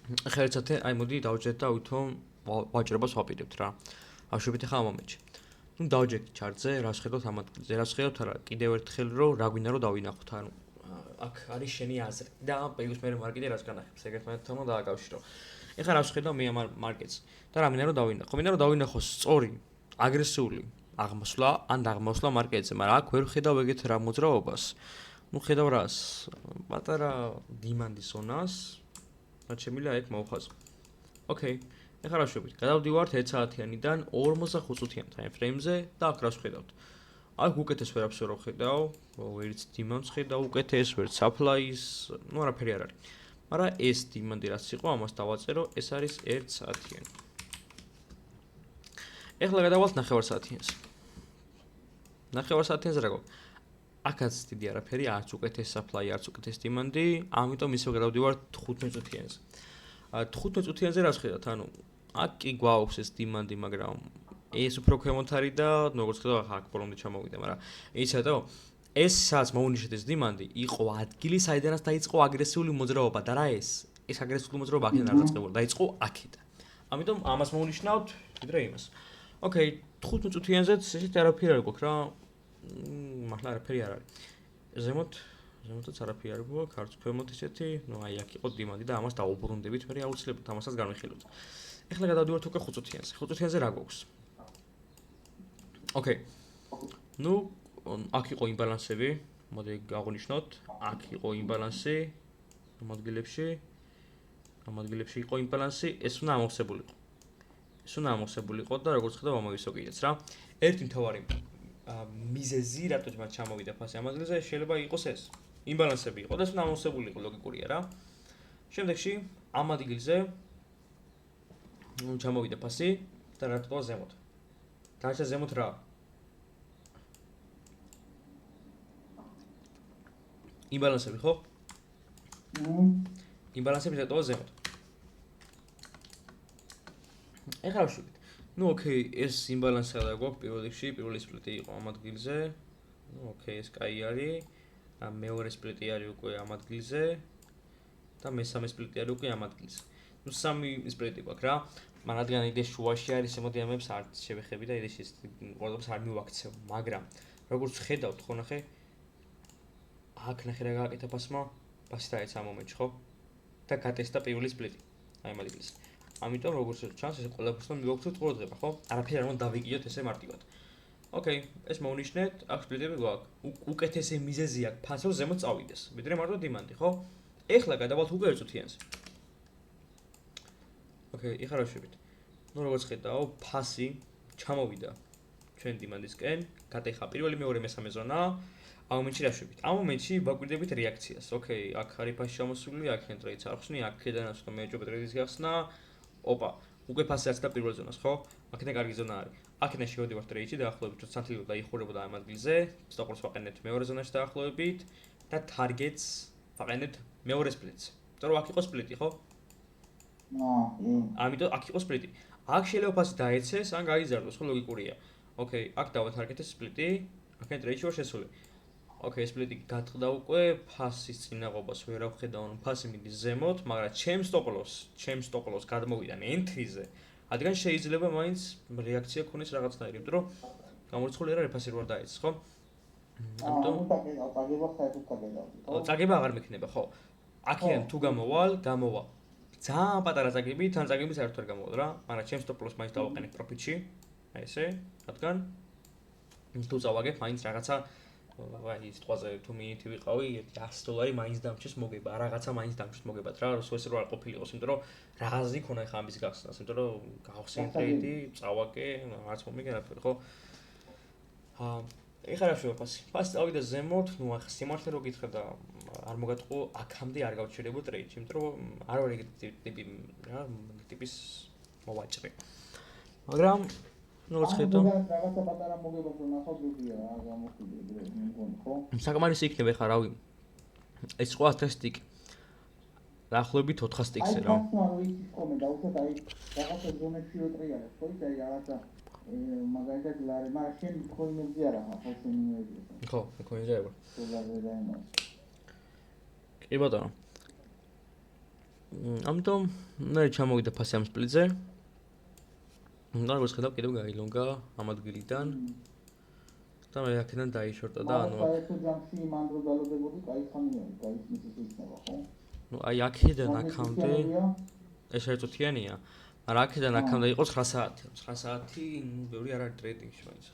ახლა ერთსათე აი მოდი დავჯერდეთ და ვითომ ვაჭრობას ვაპირებთ რა. აშვებით ახლა ამ მომენტში. ნუ დავჯერდით ჩარტზე, რა შეხედოთ ამ ადგილზე, რა შეხედოთ არა, კიდევ ერთხელ რომ რა გვინდა რომ დავინახოთ, ანუ აქ არის შენი აზრი და პეიგუს მე მარკეტი რას განახებს, ეგ ერთმანეთთან უნდა დააკავშირო. ეხლა რა შეხედავ მე ამ მარკეტს და რა მინდა რომ დავინახო? მინდა რომ დავინახო სწორი, აგრესიული აღმოსვლა ან დაღმოსვლა მარკეტზე, მაგრამ აქ ვერ ხედავ ეგეთ რა მოძრაობას. ნუ ხედავ რას? პატარა დინამიკის ზონას. რაც შემიძლია ეგ მოვხაზო. ოკეი. ეხლა რა შევით? გადავდივართ 1 საათიანიდან 45 წუთიან time frame-ზე და აქ რა ვხედავთ? აქ უკეთეს ვერაფერს ვერ ვხედავ, ვერც დინამიკს ხედავ უკეთეს, ვერც supply-ს, ნუ არაფერი არ არის. მაგრამ ეს დინამიკი რაც იყო, ამას დავაწერო, ეს არის 1 საათიანი. ეხლა გადავალთ 9 საათიანს. 9 საათიანზე რა გვაქვს? აქაც დიდი არაფერი, არც უკეთეს supply, არც უკეთეს დინამიკი, ამიტომ ისევ გადავდივართ 15 წუთიანზე. 15 წუთიანზე რა ვხედავთ? ანუ აქ კი გვაქვს ეს დინამიკი, მაგრამ ეს უფრო ქვემოთ არის და როგორც ხედავ, აქ ბოლომდე ჩამოვიდა, მაგრამ იცოდო, ეს სადაც მოვუნიშნეთ ეს დინამიკი, იყო ადგილი, საიდანაც დაიწყო აგრესიული მოძრაობა და რა ეს აგრესიული მოძრაობა აქედან არ დაწყებულა, დაიწყო აქედან. ამიტომ ამას მოვუნიშნავთ, ვიდრე იმას. ოკეი, 15 წუთიანზეც ესეთი არაფერი არ გვაქვს რა. მართლა არაფერი არ არის. ზემოთაც არაფერი არ გვაქვს, არც ქვემოთ ისეთი, ნუ აი აქ იყო დინამიკი და ამას დაუბრუნდებით, მე აუცილებლად ამასაც განვიხილოთ. ეხლა გადავდივართ უკვე 5 წუთიანზე. 5 წუთიანზე რა გვაქვს? ოკეი. ნუ აქ იყო იმბალანსები, მოდი გავღნიშნოთ. აქ იყო იმბალანსი ამ ადგილებში იყო იმბალანსი, ეს უნდა ამოვსებულიყო. ეს უნდა ამოვსებულიყო და როგორც ხედავ, ამოვისო კიდეც რა. ერთი მთავარი მიზეზი, რატო მათ ჩამოვიდა ფასი ამ ადგილზე, შეიძლება იყოს ეს. იმბალანსები იყო და ეს უნდა ამოვსებულიყო, ლოგიკურია რა. შემდეგში ამ ადგილზე ჩამოვიდა ფასი და რა თქვა ზემოთ. გაჩა ზემოთ რა? იმბალანსები ხო? იმბალანსები რატოა ზემოთ? ეხლა ვშვით. ნუ ოკეი, ეს იმბალანსი რა გვაქვს პირველ რიგში, პირველი სპლიტი იყო ამ ადგილზე. ნუ ოკეი, ეს კაი არის. მეორე სპლიტი არის უკვე ამ ადგილზე და მესამე სპლიტი არის უკვე ამ ადგილზე. ნუ სამი სპლიტი გვაქვს რა. მაგრამ რადგან იდეა შუაში არის, შემოდი ამებს არ შევეხები და იდეაში ყველაფერს არ მივაქცევ, მაგრამ როგორც ხედავთ, ხო ნახე? აქ ნახე რა გააკეთა ფასმა? ფასი დაეცა ამ მომენტში, ხო? და გატესტა პირველი სპლიტი. აი ამ ადგილზე. ამიტომ როგორც ჩანს, ეს ყველაფერს უნდა მივაქცევთ ყურადღება, ხო? არაფერი არ უნდა დავიკიოთ ესე მარტივად. ოკეი, ეს მოვნიშნეთ, აქ სპლიტები გვაქვს. უკეთესი მიზეზი აქვს ფასს რომ ზემოთ წავიდეს, ვიდრე მარტო დინამიკი, ხო? ეხლა გადავალთ უკვე 1 წუთიანზე. ოკეი, ეხლა რა შევით? ნუ როგორც ხედავ, ფასი ჩამოვიდა ჩვენ დინამიკისკენ, გატეხა პირველი, მეორე, მესამე ზონა. ამ მომენტში რა შევით? ამ მომენტში ვაკვირდებით რეაქციას. ოკეი, აქ არის ფასი ჩამოსული, აქ ტრეიდს არ ხსნი, აქედანაც თქო მეეჭობა ტრეიდის გახსნა. ოპა, უკვე ფასი არც და პირველ ზონას, ხო? აქედან კარგი ზონა არის. აქედან შევდივართ ტრეიდში, დაახლოებით 20 სანტიმეტრ დაიხურებოდა ამ ადგილზე. სტოპ-ლოსს ვაყენებთ მეორე ზონაში დაახლოებით და ტარგეტს ვაყენებთ მეორე სპლიტს. იმიტომ რომ აქ იყო სპლიტი, ხო? ამიტომ აქ იყო სპლიტი. აქ შეიძლება ფასი დაეცეს, ან გაიზარდოს, ხო ლოგიკურია. ოკეი, აქ დავათარგეტე სპლიტი, აქედან ტრეიდში ვარ შესული. ოკეი, სპლიტი გატყდა უკვე, ფასის წინაღობას ვერ ავხედავ, ანუ ფასი მიდის ზემოთ, მაგრამ ჩემ სტოპ-ლოსს გადმოვიდან ენტრიზე. რადგან შეიძლება მაინც რეაქცია ქონდეს რაღაცნაირი, იმიტომ რომ გამორიცხული არ არის ფასი რო არ დაეცეს, ხო? ამიტომ წაგება აღარ მექნება, ხო? აქედან თუ გამოვალ. ძალიან პატარა წაგები, თან წაგები საერთოდ არ გამოვალ რა, მაგრამ ჩემ სტოპ-ლოსს მაინც დავაყენებ პროფიტში. აი ესე, რადგან თუ წავაგებ მაინც რაღაცა აი ის ტყვაზე თუ მინითი ვიყავი, $100 მაინც დამჭეს მოგება, რაღაცა მაინც დამჭეს მოგებათ რა, ეს რო არ ყოფილიყოს, იმიტომ რომ რაღაცი ქონა ხა ამის გახსნას, იმიტომ რომ გავხსენ ტრეიდი, წავაგე, არც მომიგე არაფერი, ხო? ეხლა რა შევა ფასი? ფასი წავიდა ზემოთ, ნუ ახლა სიმართლე რო გითხრა და არ მოგატყო, აქამდე არ გავჩერებო ტრეიდში, იმიტომ რომ არ ვარ ეგეთი ტიპი რა, ტიპის მოვაჭრე. მაგრამ როგორც ხედავ, რაღაცა პატარა მოგებას რომ ნახავ გიგია რა გამოხილი ეგრე მგონი, ხო? საკმარისი იქნება ეხლა რავი. ეს სხვა სტატისტიკ დაახლოებით 400 სტიქსზე რა. აი, რა ვიცი ხომ და უცებ აი რაღაცა ზონებში რო ტრიალებს, ხო? აი რაღაცა მაგალითად ლარი, მაგრამ შენ ბიტკოინებზე არა ხარ, ხო შენ იმებზე. ხო, ბიტკოინზე არა. დოლარზე და იმას. კი ბატონო. ამიტომ მე ჩამოვიდა ფასი ამ სპლიტზე. და როგორც ხედავ კიდევ გაილონგა ამ ადგილიდან და მე აქედან დაიშორტა და ანუ საერთო ჯამში იმან რო დალოდებოდი, კაი ხანი არის, კაი მისის ისნება, ხო? ნუ აი აქედან აქამდე ეს ერთოთიანია, მაგრამ აქედან აქამდე იყო 9 საათი. 9 საათი, ნუ ბევრი არ არის ტრეიდინგში მაინც.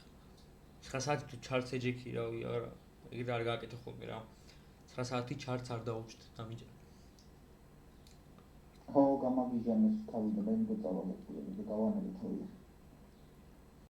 9 საათი თუ ჩარტს ეჯექი რავი, არა, ეგრე არ გააკეთე ხოლმე რა. 9 საათი ჩარტს არ დაუჭდ დამიჯერე. ხო, გამაგიჟანეს თავიდან და იმ გაწავალებს და გავანები თავი.